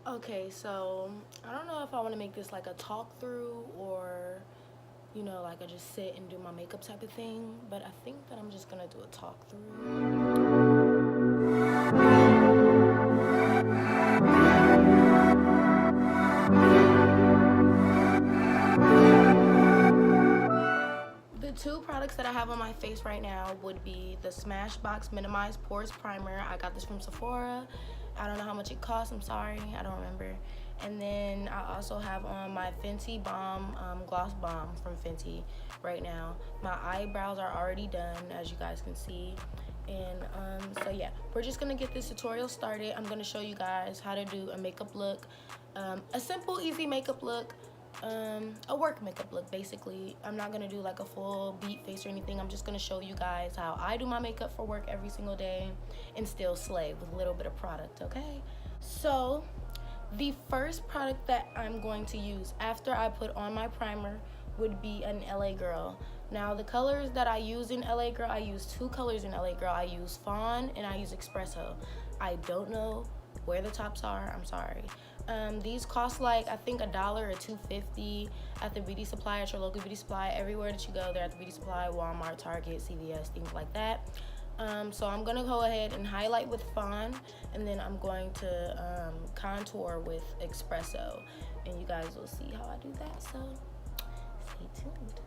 Okay, so I don't know if I want to make this like a talk through or, you know, like I just sit and do my makeup type of thing, but I think that I'm just gonna do a talk through. The two products that I have on my face right now would be the Smashbox Minimize Pores Primer. I got this from Sephora. I don't know how much it costs, I'm sorry, I don't remember. And then I also have on my Fenty Balm Gloss Balm from Fenty right now. My eyebrows are already done, as you guys can see. And so yeah, we're just gonna get this tutorial started. I'm gonna show you guys how to do a makeup look, a simple, easy makeup look, a work makeup look basically. I'm not gonna do like a full beat face or anything. I'm just gonna show you guys how I do my makeup for work every single day and still slay with a little bit of product, okay? So the first product that I'm going to use after I put on my primer would be an LA Girl. Now the colors that I use in LA Girl, I use two colors in LA Girl. I use Fawn and I use Espresso. I don't know where the tops are, I'm sorry. These cost like, I think $1 or $2.50 at the beauty supply, at your local beauty supply. Everywhere that you go, they're at the beauty supply, Walmart, Target, CVS, things like that. So I'm gonna go ahead and highlight with Fawn, and then I'm going to contour with Espresso, and you guys will see how I do that, so stay tuned.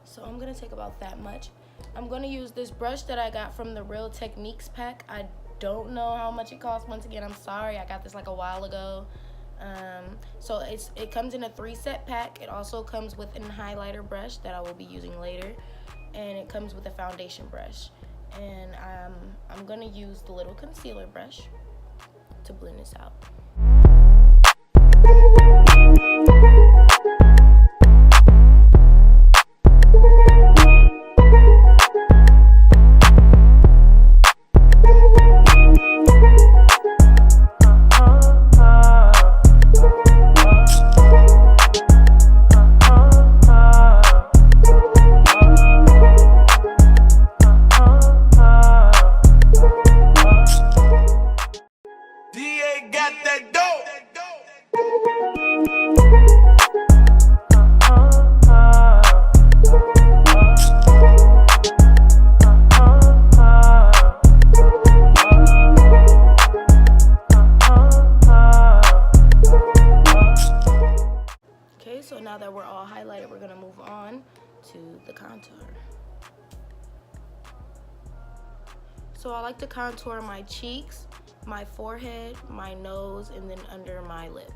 So I'm gonna take about that much. I'm gonna use this brush that I got from the Real Techniques pack. I don't know how much it costs. Once again, I'm sorry, I got this like a while ago. So it comes in a 3-set pack. It also comes with a highlighter brush that I will be using later, and it comes with a foundation brush. And I'm gonna use the little concealer brush to blend this out. So now that we're all highlighted, we're gonna move on to the contour. So I like to contour my cheeks, my forehead, my nose, and then under my lip.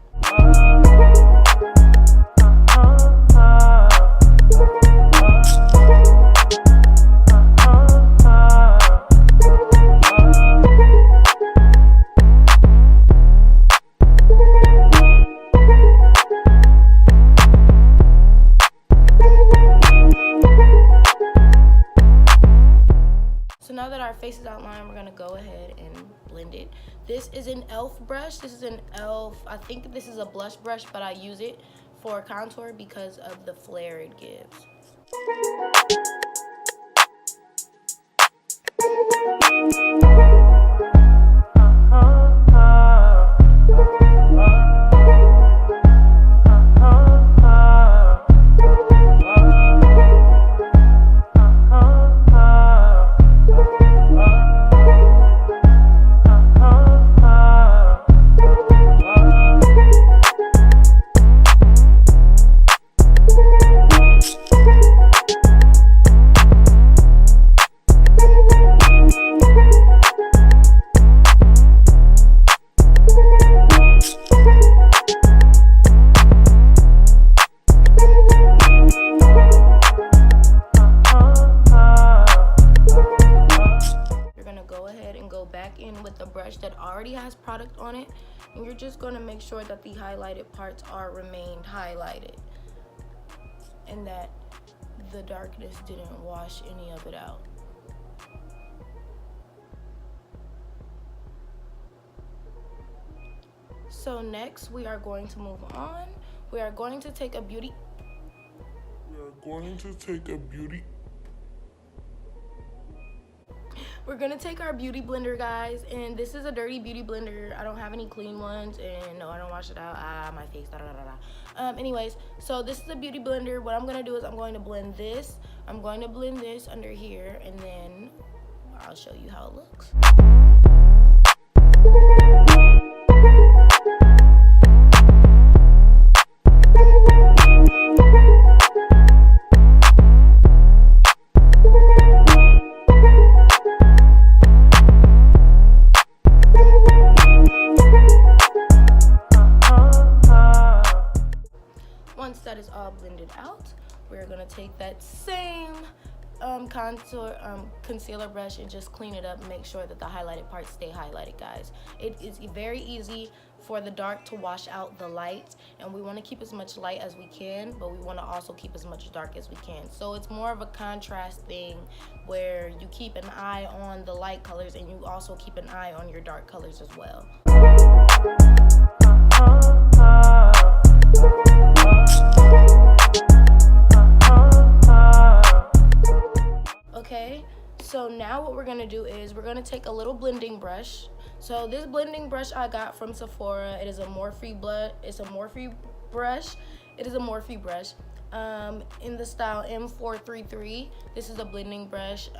Now that our face is outlined, we're gonna go ahead and blend it. This is an e.l.f. brush. This is an e.l.f. I think this is a blush brush, but I use it for contour because of the flare it gives. With the brush that already has product on it, and you're just going to make sure that the highlighted parts are remained highlighted and that the darkness didn't wash any of it out. So next we are going to move on. We are going to take a beauty We're gonna take our beauty blender, guys, and this is a dirty beauty blender. I don't have any clean ones, and no, I don't wash it out. My face, da da da da. Anyways, so this is a beauty blender. What I'm gonna do is I'm going to blend this. I'm going to blend this under here, and then I'll show you how it looks. Once that is all blended out, we're gonna take that same concealer brush and just clean it up and make sure that the highlighted parts stay highlighted, guys. It is very easy for the dark to wash out the light, and we want to keep as much light as we can, but we want to also keep as much dark as we can. So it's more of a contrast thing where you keep an eye on the light colors and you also keep an eye on your dark colors as well. Okay, so now what we're gonna do is we're gonna take a little blending brush. So this blending brush I got from Sephora. It is a Morphe brush. In the style M433. This is a blending brush.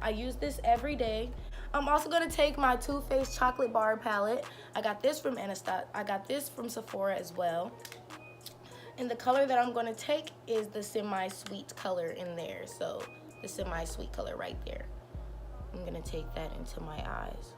I use this every day. I'm also gonna take my Too Faced chocolate bar palette. I got this from Sephora as well. And the color that I'm gonna take is the semi-sweet color in there. So the semi-sweet color right there. I'm gonna take that into my eyes.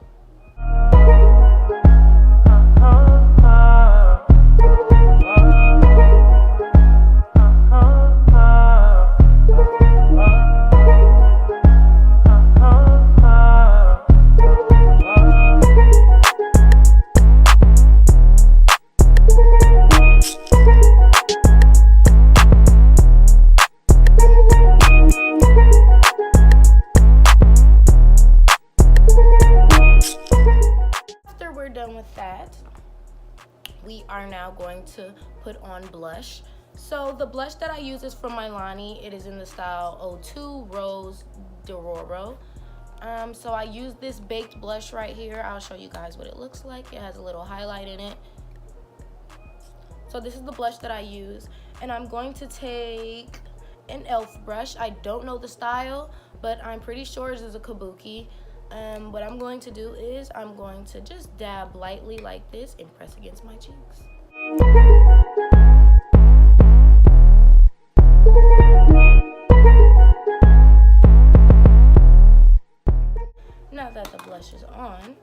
Done with that, we are now going to put on blush. So the blush that I use is from Milani. It is in the style 02 Rose Dororo. So I use this baked blush right here. I'll show you guys what it looks like. It has a little highlight in it. So this is the blush that I use, and I'm going to take an e.l.f. brush. I don't know the style, but I'm pretty sure this is a kabuki. What I'm going to do is I'm going to just dab lightly like this and press against my cheeks. Now that the blush is on,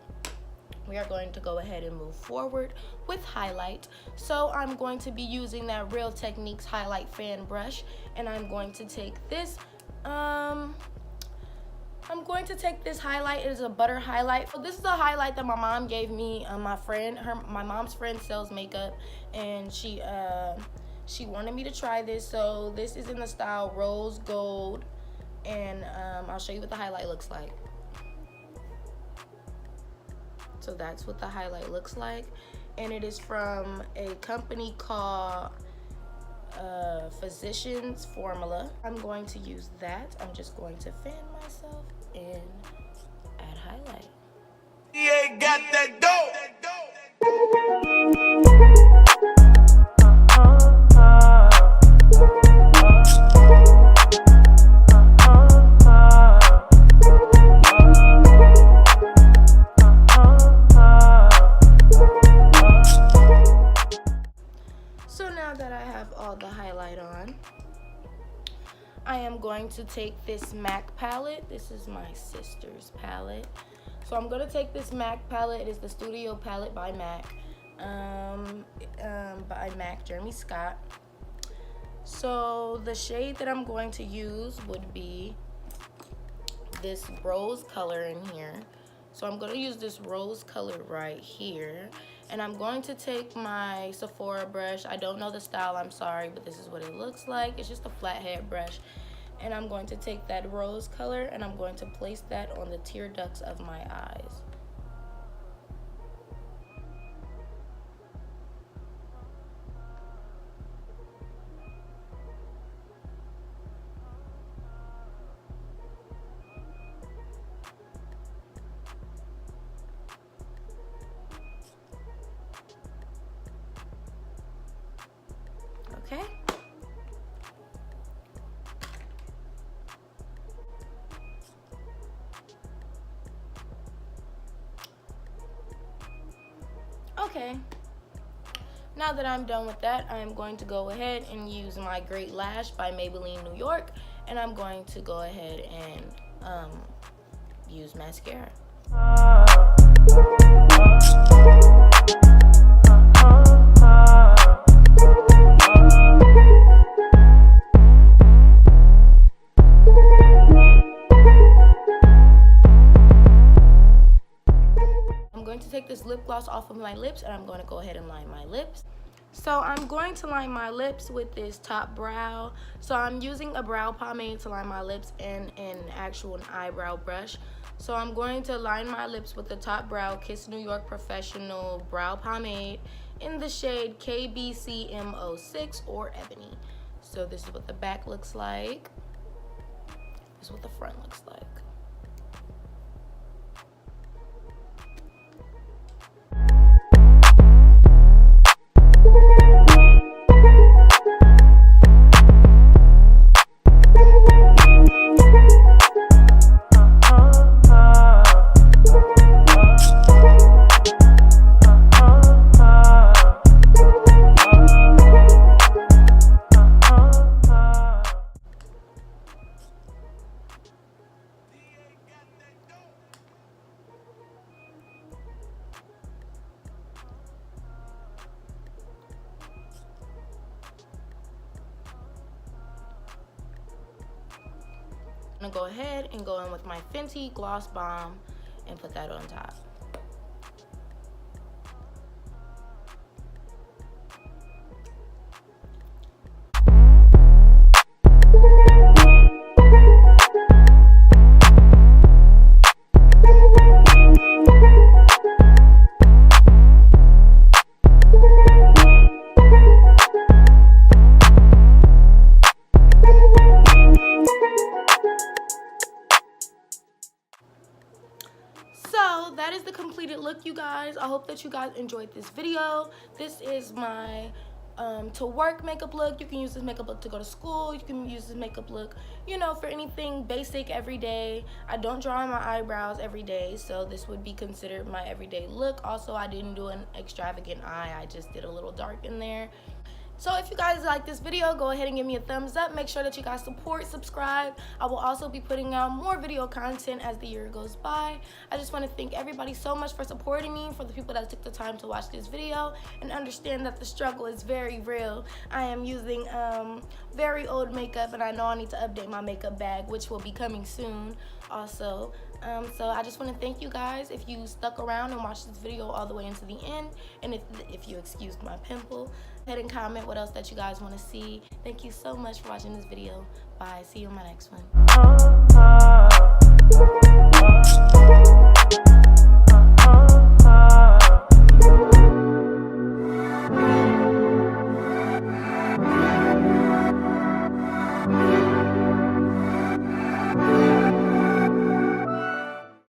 we are going to go ahead and move forward with highlight. So I'm going to be using that Real Techniques highlight fan brush, and I'm going to take this highlight. It is a butter highlight. So this is a highlight that my mom gave me. My mom's friend sells makeup, and she wanted me to try this. So this is in the style Rose Gold, and I'll show you what the highlight looks like. So that's what the highlight looks like, and it is from a company called Physicians Formula. I'm going to use that. I'm just going to fan myself and add highlight. Yeah, got that dope. So now that I have all the highlight on, I am going to take this MAC palette. This is my sister's palette. So I'm going to take this MAC palette. It is the Studio palette by MAC. Jeremy Scott. So the shade that I'm going to use would be this rose color in here. So I'm going to use this rose color right here. And I'm going to take my Sephora brush. I don't know the style, I'm sorry, but this is what it looks like. It's just a flathead brush. And I'm going to take that rose color and I'm going to place that on the tear ducts of my eyes. Okay. Okay. Now that I'm done with that, I'm going to go ahead and use my Great Lash by Maybelline New York, and I'm going to go ahead and use mascara. I'm going to take this lip gloss off of my lips and I'm going to go ahead and line my lips. So I'm going to line my lips with this top brow. So I'm using a brow pomade to line my lips and an actual eyebrow brush. So I'm going to line my lips with the top brow Kiss New York Professional Brow Pomade in the shade KBCM06 or Ebony. So this is what the back looks like. This is what the front looks like. I'm gonna go ahead and go in with my Fenty Gloss Bomb and put that on top. So that is the completed look, you guys. I hope that you guys enjoyed this video. This is my to work makeup look. You can use this makeup look to go to school. You can use this makeup look, you know, for anything basic every day. I don't draw on my eyebrows every day, so this would be considered my everyday look. Also, I didn't do an extravagant eye. I just did a little dark in there. So if you guys like this video, go ahead and give me a thumbs up. Make sure that you guys support, subscribe. I will also be putting out more video content as the year goes by. I just want to thank everybody so much for supporting me, for the people that took the time to watch this video and understand that the struggle is very real. I am using very old makeup, and I know I need to update my makeup bag, which will be coming soon also. So I just want to thank you guys if you stuck around and watched this video all the way into the end, and if you excused my pimple. Go ahead and comment what else that you guys want to see. Thank you so much for watching this video. Bye. See you in my next one.